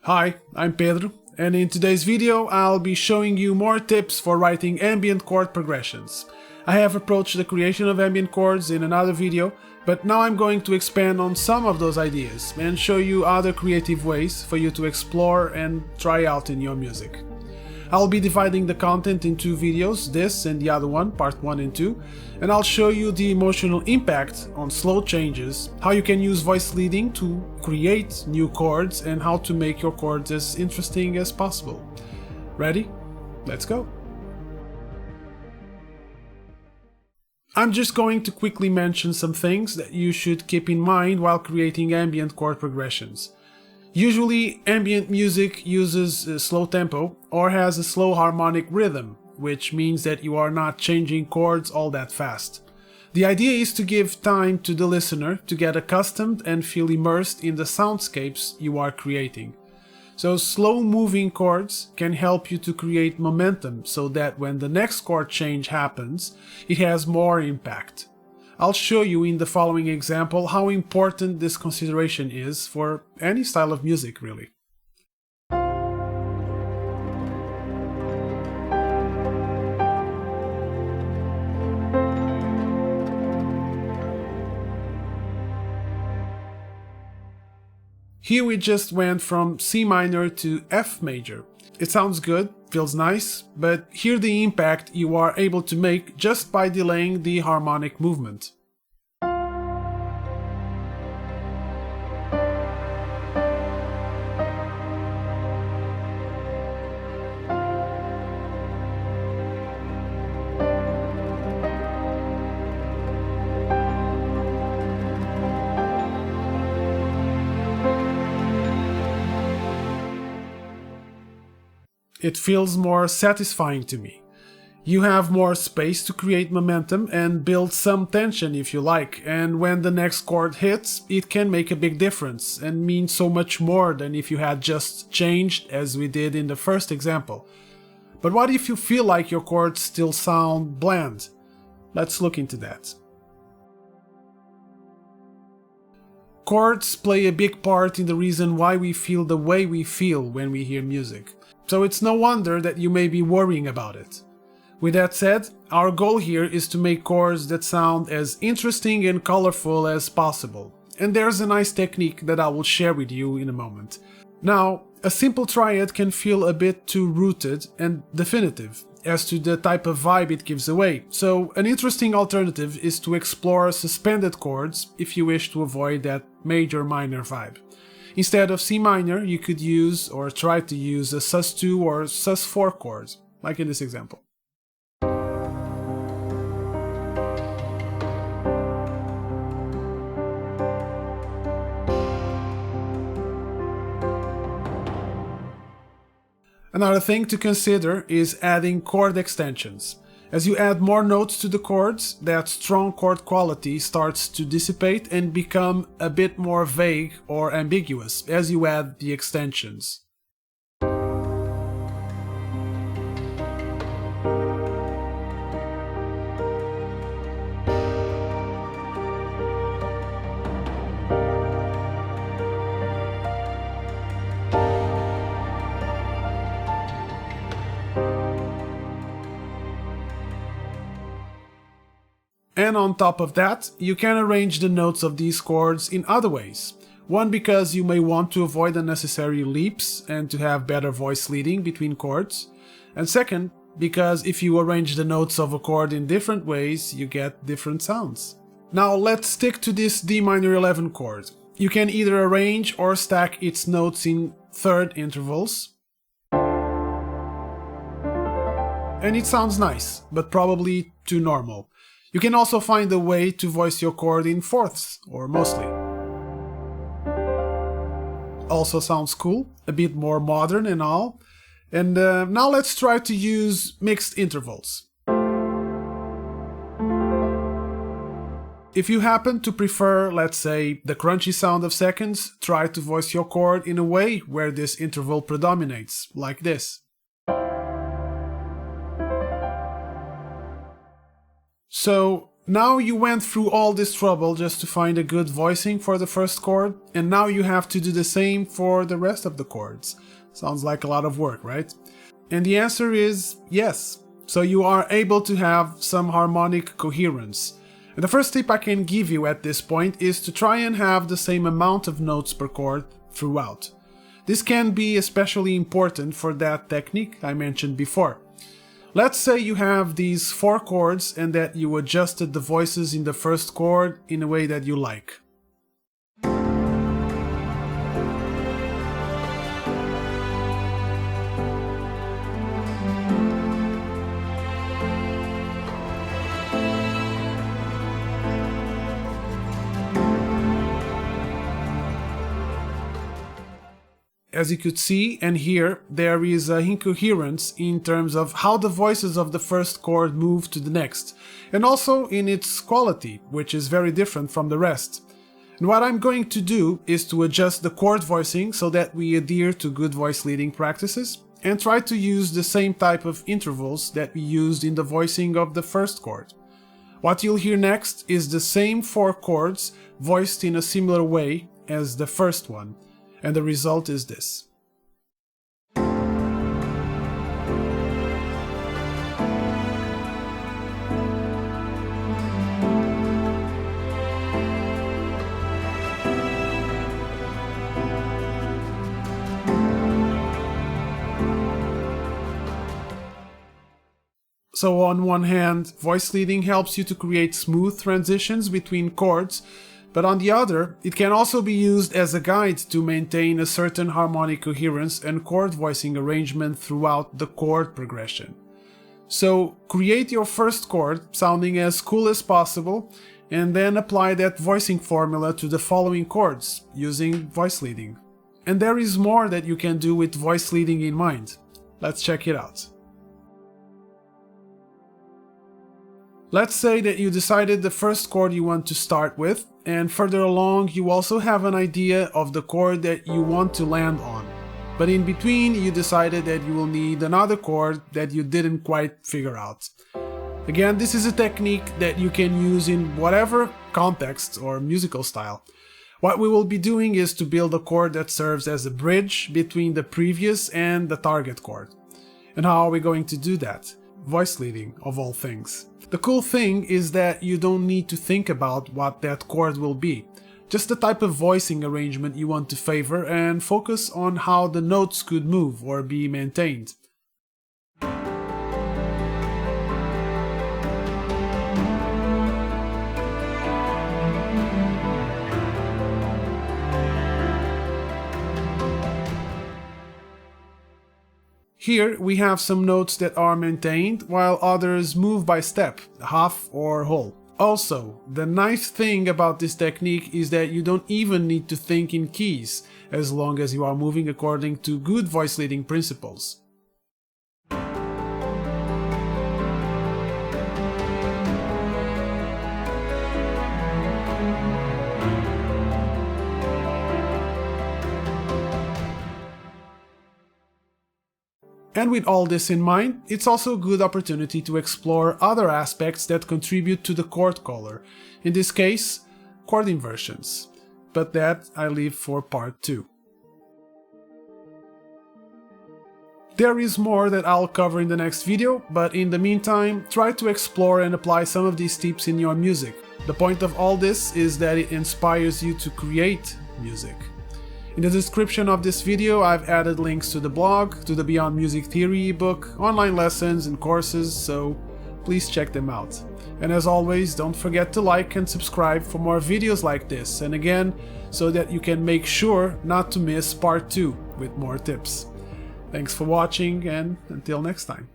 Hi, I'm Pedro, and in today's video I'll be showing you more tips for writing ambient chord progressions. I have approached the creation of ambient chords in another video, but now I'm going to expand on some of those ideas and show you other creative ways for you to explore and try out in your music. I'll be dividing the content in two videos, this and the other one, part 1 and 2, and I'll show you the emotional impact on slow changes, how you can use voice leading to create new chords, and how to make your chords as interesting as possible. Ready? Let's go! I'm just going to quickly mention some things that you should keep in mind while creating ambient chord progressions. Usually, ambient music uses a slow tempo or has a slow harmonic rhythm, which means that you are not changing chords all that fast. The idea is to give time to the listener to get accustomed and feel immersed in the soundscapes you are creating. So slow moving chords can help you to create momentum so that when the next chord change happens, it has more impact. I'll show you in the following example how important this consideration is for any style of music, really. Here we just went from C minor to F major. It sounds good, feels nice, but hear the impact you are able to make just by delaying the harmonic movement. It feels more satisfying to me. You have more space to create momentum and build some tension if you like, and when the next chord hits, it can make a big difference and mean so much more than if you had just changed as we did in the first example. But what if you feel like your chords still sound bland? Let's look into that. Chords play a big part in the reason why we feel the way we feel when we hear music. So it's no wonder that you may be worrying about it. With that said, our goal here is to make chords that sound as interesting and colorful as possible. And there's a nice technique that I will share with you in a moment. Now, a simple triad can feel a bit too rooted and definitive as to the type of vibe it gives away, so an interesting alternative is to explore suspended chords if you wish to avoid that major-minor vibe. Instead of C minor, you could use or try to use a sus2 or sus4 chord, like in this example. Another thing to consider is adding chord extensions. As you add more notes to the chords, that strong chord quality starts to dissipate and become a bit more vague or ambiguous as you add the extensions. And on top of that, you can arrange the notes of these chords in other ways. One, because you may want to avoid unnecessary leaps and to have better voice leading between chords. And second, because if you arrange the notes of a chord in different ways, you get different sounds. Now let's stick to this D minor 11 chord. You can either arrange or stack its notes in third intervals. And it sounds nice, but probably too normal. You can also find a way to voice your chord in fourths, or mostly. Also sounds cool, a bit more modern and all. And now let's try to use mixed intervals. If you happen to prefer, let's say, the crunchy sound of seconds, try to voice your chord in a way where this interval predominates, like this. So Now you went through all this trouble just to find a good voicing for the first chord, and now you have to do the same for the rest of the chords. Sounds like a lot of work, right? And the answer is yes. So you are able to have some harmonic coherence. And the first tip I can give you at this point is to try and have the same amount of notes per chord throughout. This can be especially important for that technique I mentioned before. Let's say you have these 4 chords and that you adjusted the voices in the first chord in a way that you like. As you could see and hear, there is an incoherence in terms of how the voices of the first chord move to the next, and also in its quality, which is very different from the rest. And what I'm going to do is to adjust the chord voicing so that we adhere to good voice leading practices, and try to use the same type of intervals that we used in the voicing of the first chord. What you'll hear next is the same 4 chords voiced in a similar way as the first one. And the result is this. So on one hand, voice leading helps you to create smooth transitions between chords, but on the other, it can also be used as a guide to maintain a certain harmonic coherence and chord voicing arrangement throughout the chord progression. So create your first chord sounding as cool as possible, and then apply that voicing formula to the following chords using voice leading. And there is more that you can do with voice leading in mind. Let's check it out. Let's say that you decided the first chord you want to start with, and further along you also have an idea of the chord that you want to land on. But in between you decided that you will need another chord that you didn't quite figure out. Again, this is a technique that you can use in whatever context or musical style. What we will be doing is to build a chord that serves as a bridge between the previous and the target chord. And how are we going to do that? Voice leading, of all things. The cool thing is that you don't need to think about what that chord will be, just the type of voicing arrangement you want to favor, and focus on how the notes could move or be maintained. Here we have some notes that are maintained, while others move by step, half or whole. Also, the nice thing about this technique is that you don't even need to think in keys, as long as you are moving according to good voice leading principles. And with all this in mind, it's also a good opportunity to explore other aspects that contribute to the chord color, in this case, chord inversions. But that I leave for part 2. There is more that I'll cover in the next video, but in the meantime, try to explore and apply some of these tips in your music. The point of all this is that it inspires you to create music. In the description of this video, I've added links to the blog, to the Beyond Music Theory ebook, online lessons and courses, so please check them out. And as always, don't forget to like and subscribe for more videos like this, and again, so that you can make sure not to miss part 2 with more tips. Thanks for watching, and until next time.